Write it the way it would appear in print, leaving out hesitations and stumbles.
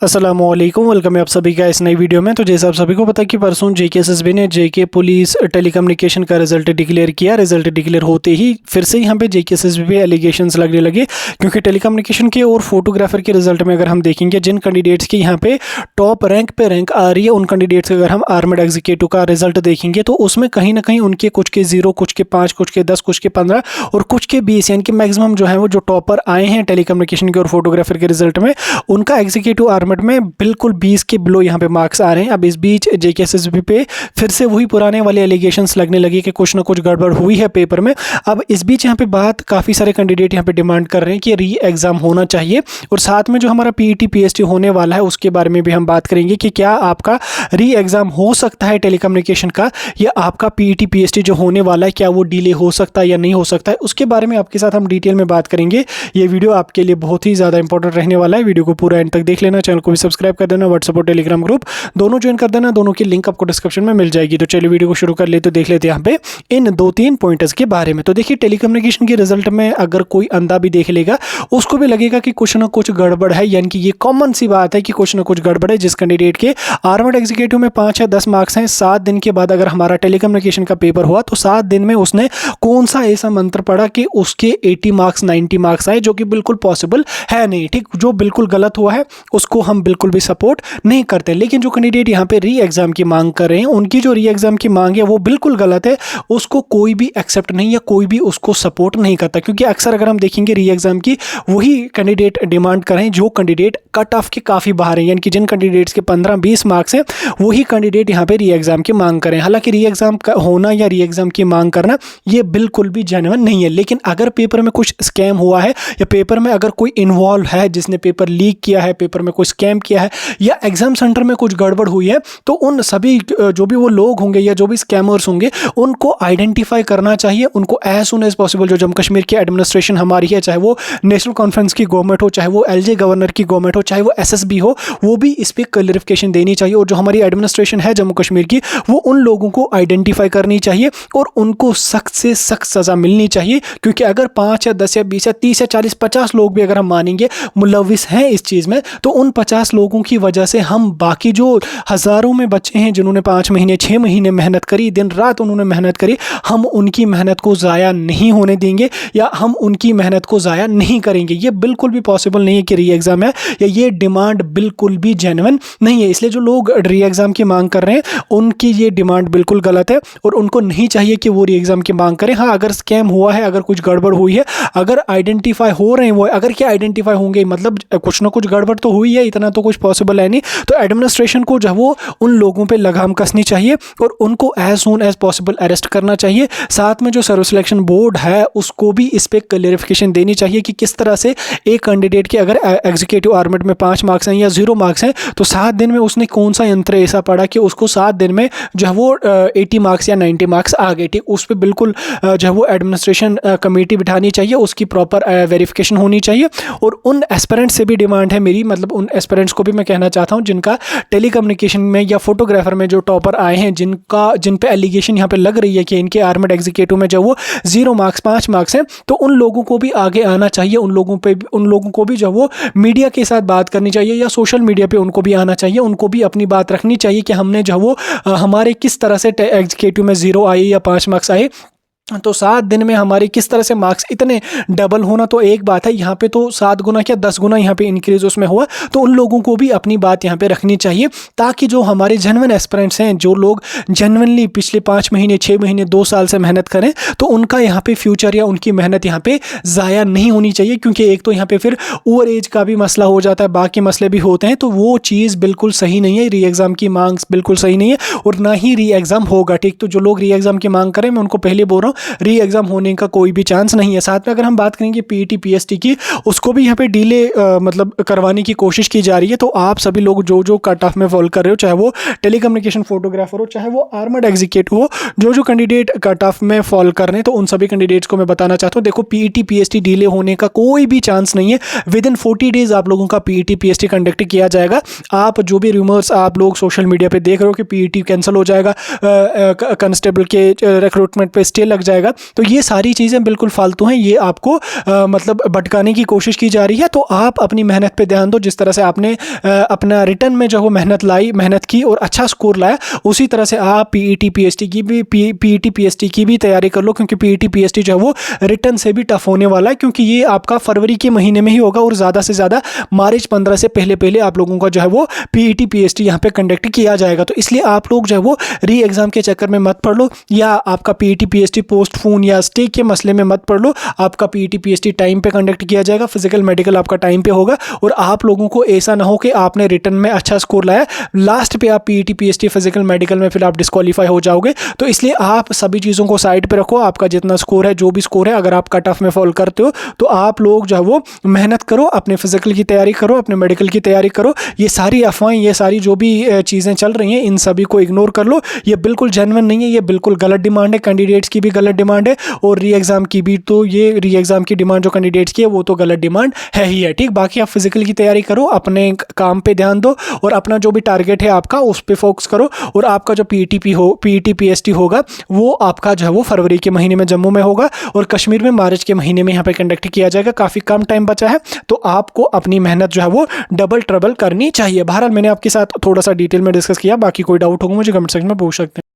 अस्सलामुअलैकुम, वेलकम है आप सभी का इस नई वीडियो में। तो जैसे आप सभी को पता है कि परसों जेकेएसएसबी ने जेके पुलिस टेलीकम्युनिकेशन का रिजल्ट डिक्लेयर किया। रिजल्ट डिक्लेयर होते ही फिर से यहाँ पे जेकेएसएसबी पे एलिगेशंस लगने लगे, क्योंकि टेलीकम्युनिकेशन के और फोटोग्राफर के रिजल्ट में अगर हम देखेंगे जिन कैंडिडेट्स की यहाँ पे टॉप रैंक पे रैंक आ रही है, उन कैंडिडेट्स अगर हम आर्मड एग्जीक्यूटिव का रिजल्ट देखेंगे तो उसमें कहीं ना कहीं उनके कुछ के 0, कुछ के 5, कुछ के 10, कुछ के 15 और कुछ के 20 यानी कि मैक्सिमम जो है वो जो टॉपर आए हैं टेलीकम्युनिकेशन के और फोटोग्राफर के रिजल्ट में, उनका एग्जीक्यूटिव आर्मड में बिल्कुल 20 के बिलो यहाँ पे मार्क्स आ रहे हैं। अब इस बीच जेकेएसएसबी पे फिर से वही पुराने वाले एलिगेशंस लगने लगे कि कुछ ना कुछ गड़बड़ हुई है पेपर में। अब इस बीच यहाँ पे बात काफ़ी सारे कैंडिडेट यहाँ पे डिमांड कर रहे हैं कि री एग्ज़ाम होना चाहिए, और साथ में जो हमारा पीईटी पीएसटी होने वाला है उसके बारे में भी हम बात करेंगे कि क्या आपका री एग्ज़ाम हो सकता है टेलीकम्युनिकेशन का, या आपका पीईटी पीएसटी जो होने वाला है क्या वो डिले हो सकता है या नहीं हो सकता है। उसके बारे में आपके साथ हम डिटेल में बात करेंगे। ये वीडियो आपके लिए बहुत ही ज़्यादा इंपॉर्टेंट रहने वाला है। वीडियो को पूरा एंड तक देख लेना, चैनल को भी सब्सक्राइब कर देना, व्हाट्सएप और टेलीग्राम ग्रुप दोनों ज्वाइन कर देना, दोनों की लिंक आपको डिस्क्रिप्शन में मिल जाएगी। तो चलिए वीडियो को शुरू कर लेते, देख लेते हैं यहाँ पे इन 2-3 पॉइंटर्स के बारे में। तो देखिए, टेलीकम्युनिकेशन के रिजल्ट में अगर कोई अंधा भी देख लेगा उसको भी लगेगा कि कुछ ना कुछ गड़बड़ है, यानी कि ये कॉमन सी बात है कि कुछ ना कुछ गड़बड़ है। जिस कैंडिडेट के आर्मड एग्जीक्यूटिव में 5 या 10 मार्क्स हैं, 7 दिन के बाद अगर हमारा टेलीकम्युनिकेशन का पेपर हुआ तो 7 दिन में उसने कौन सा ऐसा मंत्र पढ़ा कि उसके 80 मार्क्स 90 मार्क्स आए, जो कि बिल्कुल पॉसिबल है नहीं। ठीक, जो बिल्कुल गलत हुआ है उसको हम बिल्कुल भी सपोर्ट नहीं करते। लेकिन जो कैंडिडेट यहाँ पे री एग्जाम की मांग कर रहे हैं, उनकी जो री एग्जाम की मांग है वो बिल्कुल गलत है, उसको कोई भी एक्सेप्ट नहीं या कोई भी उसको सपोर्ट नहीं करता। क्योंकि अक्सर अगर हम देखेंगे री एग्जाम की वही कैंडिडेट डिमांड कर रहे हैं जो कैंडिडेट कट ऑफ के काफ़ी बाहर हैं, यानी कि जिन कैंडिडेट्स के 15-20 मार्क्स हैं वही कैंडिडेट यहाँ पे री एग्जाम की मांग करें। हालांकि री एग्जाम का होना या री एग्जाम की मांग करना ये बिल्कुल भी जेन्युइन नहीं है। लेकिन अगर पेपर में कुछ स्कैम हुआ है या पेपर में अगर कोई इन्वॉल्व है जिसने पेपर लीक किया है, पेपर में कोई स्कैम किया है या एग्जाम सेंटर में कुछ गड़बड़ हुई है, तो उन सभी जो भी वो लोग होंगे या जो भी स्कैमर्स होंगे उनको आइडेंटिफाई करना चाहिए। उनको एज सुन एज पॉसिबल जो जम्मू कश्मीर की एडमिनिस्ट्रेशन हमारी है, चाहे वो नेशनल कॉन्फ्रेंस की गवर्नमेंट हो, चाहे वो एलजे गवर्नर की गवर्नमेंट हो, चाहे वो एसएसबी हो, वो भी इस पर क्लैरिफिकेशन देनी चाहिए। और जो हमारी एडमिनिस्ट्रेशन है जम्मू कश्मीर की, वो उन लोगों को आइडेंटिफाई करनी चाहिए और उनको सख्त से सख्त सज़ा मिलनी चाहिए। क्योंकि अगर 5 या 10 या 20 या 30 या 40 50 लोग भी अगर हम मानेंगे मुलविस हैं इस चीज़ में, तो उन 50 लोगों की वजह से हम बाकी जो हज़ारों में बच्चे हैं जिन्होंने 5 महीने 6 महीने मेहनत करी, दिन रात उन्होंने मेहनत करी, हम उनकी मेहनत को ज़ाया नहीं होने देंगे या हम उनकी मेहनत को ज़ाया नहीं करेंगे। ये बिल्कुल भी पॉसिबल नहीं है कि री एग्ज़ाम है, या ये डिमांड बिल्कुल भी जेन्युइन नहीं है। इसलिए जो लोग री एग्ज़ाम की मांग कर रहे हैं उनकी ये डिमांड बिल्कुल गलत है और उनको नहीं चाहिए कि वो री एग्ज़ाम की मांग करें। हाँ, अगर स्कैम हुआ है, अगर कुछ गड़बड़ हुई है, अगर आइडेंटिफाई हो रहे हैं वो, अगर क्या आइडेंटिफाई होंगे मतलब कुछ ना कुछ गड़बड़ तो हुई है, इतना तो कुछ पॉसिबल है नहीं, तो एडमिनिस्ट्रेशन को जो वो उन लोगों पे लगाम कसनी चाहिए और उनको as soon as possible arrest करना चाहिए। साथ में जो सर्व सिलेक्शन बोर्ड है उसको भी इस पर क्लैरिफिकेशन देनी चाहिए कि किस तरह से एक कैंडिडेट के अगर एग्जीक्यूटिव आर्मड में 5 मार्क्स हैं या 0 मार्क्स हैं, तो 7 दिन में उसने कौन सा यंत्र ऐसा पढ़ा कि उसको 7 दिन में जो है वो 80 मार्क्स या 90 मार्क्स आ गए। ठीक, उस पर बिल्कुल जो है वो एडमिनिस्ट्रेशन कमेटी बिठानी चाहिए, उसकी प्रॉपर वेरिफिकेशन होनी चाहिए। और उन एस्पिरेंट्स से भी डिमांड है मेरी, मतलब उन एस्पिरेंट्स को भी मैं कहना चाहता हूँ जिनका टेलीकम्युनिकेशन में या फोटोग्राफर में जो टॉपर आए हैं, जिन पे एलिगेशन यहाँ पे लग रही है कि इनके आर्मड एग्जीक्यूटिव में जो वो 0 मार्क्स 5 मार्क्स हैं, तो उन लोगों को भी आगे आना चाहिए। उन लोगों को भी जो वो मीडिया के साथ बात करनी चाहिए या सोशल मीडिया पे उनको भी आना चाहिए, उनको भी अपनी बात रखनी चाहिए कि हमने जो वो हमारे किस तरह से एग्जीक्यूटिव में 0 आए या 5 मार्क्स आए, तो 7 दिन में हमारे किस तरह से मार्क्स इतने डबल होना तो एक बात है, यहाँ पे तो 7 गुना क्या 10 गुना यहाँ पे इंक्रीज उसमें हुआ। तो उन लोगों को भी अपनी बात यहाँ पे रखनी चाहिए, ताकि जो हमारे जेन्युइन एस्पिरेंट्स हैं, जो लोग जेन्युइनली पिछले 5 महीने 6 महीने 2 साल से मेहनत करें, तो उनका यहाँ पे फ्यूचर या उनकी मेहनत यहाँ पे ज़ाया नहीं होनी चाहिए। क्योंकि एक तो यहाँ पे फिर ओवर एज का भी मसला हो जाता है, बाकी मसले भी होते हैं, तो वो चीज़ बिल्कुल सही नहीं है। री एग्ज़ाम की मांग बिल्कुल सही नहीं है और ना ही री एग्ज़ाम होगा। ठीक, तो जो लोग री एग्ज़ाम की मांग करें, मैं उनको पहले बोल रहा हूँ री एग्जाम होने का कोई भी चांस नहीं है। साथ में अगर हम बात करेंगे पीईटी पीएसटी की, उसको भी यहाँ पे डिले मतलब करवाने की कोशिश की जा रही है। तो आप सभी लोग जो कट ऑफ में फॉल कर रहे हो, चाहे वो टेलीकम्युनिकेशन फोटोग्राफर हो, चाहे वो आर्मड एग्जीक्यूटिव हो, जो कैंडिडेट कट ऑफ में फॉल कर रहे हैं, तो उन सभी कैंडिडेट्स को मैं बताना चाहता हूँ, देखो पीईटी पीएसटी डिले होने का कोई भी चांस नहीं है। विद इन 40 डेज आप लोगों का पीईटी पीएसटी कंडक्ट किया जाएगा। आप जो भी रूमर्स आप लोग सोशल मीडिया पे देख रहे हो कि पीईटी कैंसिल हो जाएगा, कांस्टेबल के रिक्रूटमेंट पे स्टे लग जाएगा। तो ये सारी चीज़ें बिल्कुल फालतू हैं, ये आपको मतलब भटकाने की कोशिश की जा रही है। तो आप अपनी मेहनत पे ध्यान दो। जिस तरह से आपने अपना रिटर्न में जो वो मेहनत की और अच्छा स्कोर लाया, उसी तरह से आप पीईटी पीएसटी की भी तैयारी कर लो, क्योंकि पीईटी पीएसटी जो है वो रिटर्न से भी टफ होने वाला है, क्योंकि ये आपका फरवरी के महीने में ही होगा और ज़्यादा से ज़्यादा मार्च 15 से पहले आप लोगों का जो है वो पीईटी पीएसटी यहाँ पे कंडक्ट किया जाएगा। तो इसलिए आप लोग जो है वो री एग्ज़ाम के चक्कर में मत पढ़ लो, या आपका पीईटी पीएसटी पोस्टपोन या स्टे के मसले में मत पढ़ लो। आपका पीईटी पीएसटी टाइम पे कंडक्ट किया जाएगा, फिजिकल मेडिकल आपका टाइम पे होगा, और आप लोगों को ऐसा ना हो कि आपने रिटर्न में अच्छा स्कोर लाया, लास्ट पे आप पीईटी पीएसटी फिजिकल मेडिकल में फिर आप डिस्क्वालीफाई हो जाओगे। तो इसलिए आप सभी चीज़ों को साइड पे रखो। आपका जितना स्कोर है, जो भी स्कोर है, अगर आप कट ऑफ में फॉल करते हो तो आप लोग जो है वो मेहनत करो, अपने फिजिकल की तैयारी करो, अपने मेडिकल की तैयारी करो। ये सारी अफवाहें, ये सारी जो भी चीज़ें चल रही हैं, इन सभी को इग्नोर कर लो। ये बिल्कुल जेन्युइन नहीं है, ये बिल्कुल गलत डिमांड है, कैंडिडेट्स की भी गलत डिमांड है, और री एग्ज़ाम की भी। तो ये री एग्ज़ाम की डिमांड जो कैंडिडेट्स की है वो तो गलत डिमांड है ही है, ठीक। बाकी आप फिजिकल की तैयारी करो, अपने काम पे ध्यान दो, और अपना जो भी टारगेट है आपका उस पर फोकस करो। और आपका जो पीईटी पीएसटी होगा वो आपका जो है वो फरवरी के महीने में जम्मू में होगा, और कश्मीर में मार्च के महीने में यहाँ पे कंडक्ट किया जाएगा। काफ़ी कम टाइम बचा है, तो आपको अपनी मेहनत जो है वो डबल ट्रबल करनी चाहिए। बहरहाल मैंने आपके साथ थोड़ा सा डिटेल में डिस्कस किया, बाकी कोई डाउट होगा मुझे कमेंट सेक्शन में पूछ सकते हैं।